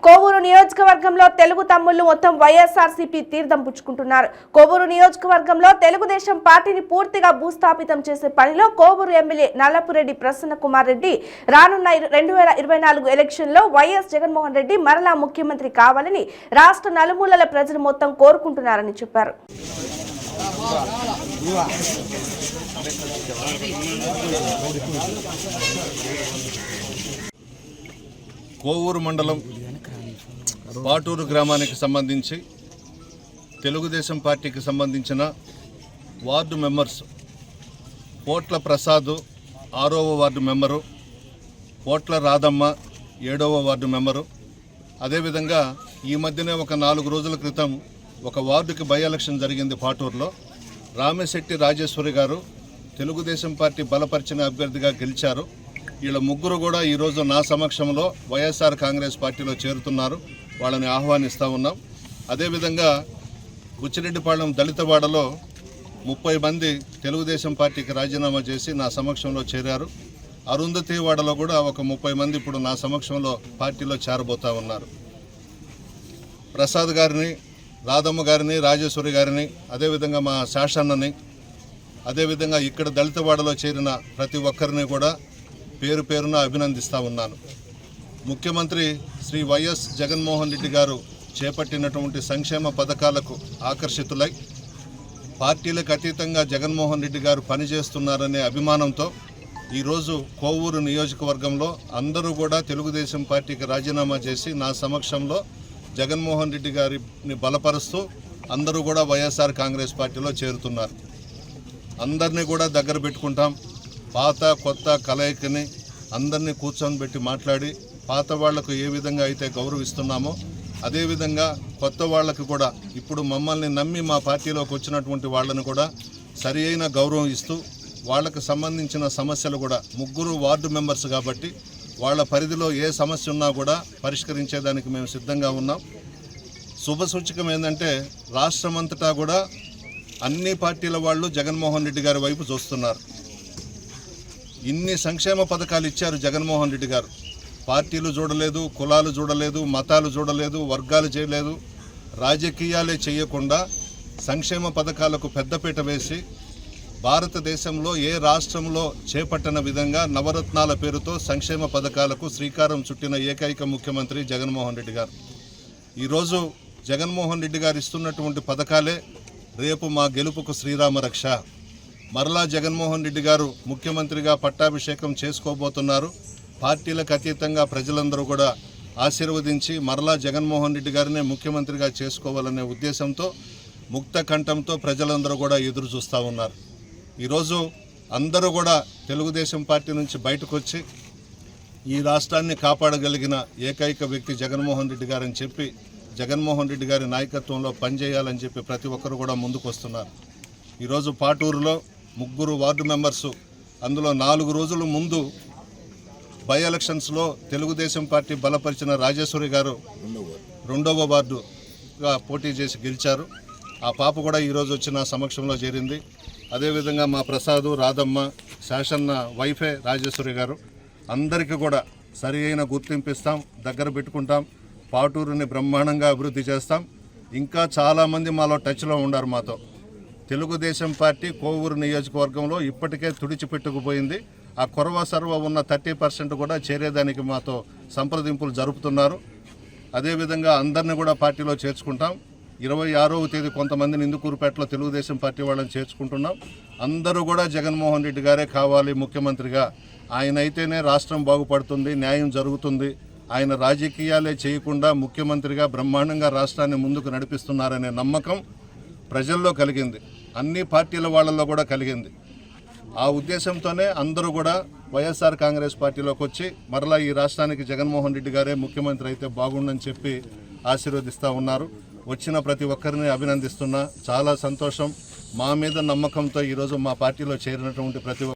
కోవూరు నియోజకవర్గంలో తెలుగు తమ్ముళ్లు మొత్తం వైఎస్ఆర్సీపీ తీర్థం పుచ్చుకుంటున్నారు. కోవూరు నియోజకవర్గంలో తెలుగుదేశం పార్టీని పూర్తిగా భూస్థాపితం చేసే పనిలో కోవూరు ఎమ్మెల్యే నల్లపురెడ్డి ప్రసన్న కుమార్ రెడ్డి రానున్న 2024 ఎలక్షన్లో వైఎస్ జగన్మోహన్ రెడ్డి మరలా ముఖ్యమంత్రి కావాలని రాష్ట్ర నలుమూలల ప్రజలు మొత్తం కోరుకుంటున్నారని చెప్పారు. కోవూరు మండలం పాటూరు గ్రామానికి సంబంధించి తెలుగుదేశం పార్టీకి సంబంధించిన వార్డు మెంబర్స్ పోట్ల ప్రసాద్ 6వ వార్డు మెంబరు, పోట్ల రాధమ్మ 7వ వార్డు మెంబరు. అదేవిధంగా ఈ మధ్యనే ఒక 4 రోజుల క్రితం ఒక వార్డుకి బై ఎలక్షన్ జరిగింది. పాటూరులో రామశెట్టి రాజేశ్వరి గారు తెలుగుదేశం పార్టీ బలపరిచిన అభ్యర్థిగా గెలిచారు. వీళ్ళ ముగ్గురు కూడా ఈరోజు నా సమక్షంలో వైఎస్ఆర్ కాంగ్రెస్ పార్టీలో చేరుతున్నారు. వాళ్ళని ఆహ్వానిస్తూ ఉన్నాం. అదేవిధంగా బుచ్చిరెడ్డిపాళెం దళితవాడలో 30 మంది తెలుగుదేశం పార్టీకి రాజీనామా చేసి నా సమక్షంలో చేరారు. అరుంధతి వాడలో కూడా ఒక 30 మంది ఇప్పుడు నా సమక్షంలో పార్టీలో చేరబోతూ ఉన్నారు. ప్రసాద్ గారిని, రాధమ్మ గారిని, రాజేశ్వరి గారిని, అదేవిధంగా మా శాషన్నని, అదేవిధంగా ఇక్కడ దళితవాడలో చేరిన ప్రతి ఒక్కరిని కూడా పేరు పేరున అభినందిస్తూ ఉన్నాను. ముఖ్యమంత్రి శ్రీ వైఎస్ జగన్మోహన్ రెడ్డి గారు చేపట్టినటువంటి సంక్షేమ పథకాలకు ఆకర్షితులై పార్టీలకు అతీతంగా జగన్మోహన్ రెడ్డి గారు పనిచేస్తున్నారనే అభిమానంతో ఈరోజు కోవూరు నియోజకవర్గంలో అందరూ కూడా తెలుగుదేశం పార్టీకి రాజీనామా చేసి నా సమక్షంలో జగన్మోహన్ రెడ్డి గారిని బలపరుస్తూ అందరూ కూడా వైఎస్ఆర్ కాంగ్రెస్ పార్టీలో చేరుతున్నారు. అందరినీ కూడా దగ్గర పెట్టుకుంటాం. పాత కొత్త కలయికని అందరినీ కూర్చొని పెట్టి మాట్లాడి పాత వాళ్లకు ఏ విధంగా అయితే గౌరవిస్తున్నామో అదేవిధంగా కొత్త వాళ్ళకు కూడా ఇప్పుడు మమ్మల్ని నమ్మి మా పార్టీలోకి వచ్చినటువంటి వాళ్ళని కూడా సరి అయిన గౌరవం ఇస్తూ వాళ్ళకు సంబంధించిన సమస్యలు కూడా ముగ్గురు వార్డు మెంబర్స్ కాబట్టి వాళ్ళ పరిధిలో ఏ సమస్య ఉన్నా కూడా పరిష్కరించేదానికి మేము సిద్ధంగా ఉన్నాం. శుభసూచకం ఏంటంటే రాష్ట్రమంతటా కూడా అన్ని పార్టీల వాళ్ళు జగన్మోహన్ రెడ్డి గారి వైపు చూస్తున్నారు. ఇన్ని సంక్షేమ పథకాలు ఇచ్చారు జగన్మోహన్ రెడ్డి గారు. పార్టీలు చూడలేదు, కులాలు చూడలేదు, మతాలు చూడలేదు, వర్గాలు చేయలేదు, రాజకీయాలే చేయకుండా సంక్షేమ పథకాలకు పెద్దపీట వేసి భారతదేశంలో ఏ రాష్ట్రంలో చేపట్టిన విధంగా నవరత్నాల పేరుతో సంక్షేమ పథకాలకు శ్రీకారం చుట్టిన ఏకైక ముఖ్యమంత్రి జగన్మోహన్ రెడ్డి గారు. ఈరోజు జగన్మోహన్ రెడ్డి గారు ఇస్తున్నటువంటి పథకాలే రేపు మా గెలుపుకు శ్రీరామ రక్ష. మరలా జగన్మోహన్ రెడ్డి గారు ముఖ్యమంత్రిగా పట్టాభిషేకం చేసుకోబోతున్నారు. పార్టీలకు అతీతంగా ప్రజలందరూ కూడా ఆశీర్వదించి మరలా జగన్మోహన్ రెడ్డి గారినే ముఖ్యమంత్రిగా చేసుకోవాలనే ఉద్దేశంతో ముక్త కంఠంతో ప్రజలందరూ కూడా ఎదురు చూస్తూ ఉన్నారు. ఈరోజు అందరూ కూడా తెలుగుదేశం పార్టీ నుంచి బయటకు వచ్చి ఈ రాష్ట్రాన్ని కాపాడగలిగిన ఏకైక వ్యక్తి జగన్మోహన్ రెడ్డి గారని చెప్పి జగన్మోహన్ రెడ్డి గారి నాయకత్వంలో పనిచేయాలని చెప్పి ప్రతి ఒక్కరు కూడా ముందుకు వస్తున్నారు. ఈరోజు పాటూరులో 3 వార్డు మెంబర్సు, అందులో 4 రోజుల ముందు బై ఎలక్షన్స్లో తెలుగుదేశం పార్టీ బలపరిచిన రాజేశ్వరి గారు 2వ వార్డుగా పోటీ చేసి గెలిచారు. ఆ పాప కూడా ఈరోజు వచ్చి నా సమక్షంలో చేరింది. అదేవిధంగా మా ప్రసాద్, రాధమ్మ, శాసన్న వైఫే రాజేశ్వరి గారు అందరికీ కూడా సరి అయిన గుర్తింపు ఇస్తాం, దగ్గర పెట్టుకుంటాం, పాటూరుని బ్రహ్మాండంగా అభివృద్ధి చేస్తాం. ఇంకా చాలామంది మాలో టచ్లో ఉన్నారు మాతో. తెలుగుదేశం పార్టీ కోవూరు నియోజకవర్గంలో ఇప్పటికే తుడిచిపెట్టుకుపోయింది. ఆ కొరవ సర్వ ఉన్న 30% కూడా చేరేదానికి మాతో సంప్రదింపులు జరుపుతున్నారు. అదేవిధంగా అందరినీ కూడా పార్టీలో చేర్చుకుంటాం. 26వ తేదీ కొంతమందిని ఇందుకూరుపేటలో తెలుగుదేశం పార్టీ వాళ్ళని చేర్చుకుంటున్నాం. అందరూ కూడా జగన్మోహన్ రెడ్డి గారే కావాలి ముఖ్యమంత్రిగా. ఆయన అయితేనే రాష్ట్రం బాగుపడుతుంది, న్యాయం జరుగుతుంది. ఆయన రాజకీయాలే చేయకుండా ముఖ్యమంత్రిగా బ్రహ్మాండంగా రాష్ట్రాన్ని ముందుకు నడిపిస్తున్నారనే నమ్మకం ప్రజల్లో కలిగింది, అన్ని పార్టీల వాళ్ళల్లో కూడా కలిగింది. ఆ ఉద్దేశంతోనే అందరూ కూడా వైఎస్ఆర్ కాంగ్రెస్ పార్టీలోకి వచ్చి మరలా ఈ రాష్ట్రానికి జగన్మోహన్ రెడ్డి గారే ముఖ్యమంత్రి అయితే బాగుండని చెప్పి ఆశీర్వదిస్తూ ఉన్నారు. వచ్చిన ప్రతి ఒక్కరిని అభినందిస్తున్నా. చాలా సంతోషం. మా మీద నమ్మకంతో ఈరోజు మా పార్టీలో చేరినటువంటి ప్రతి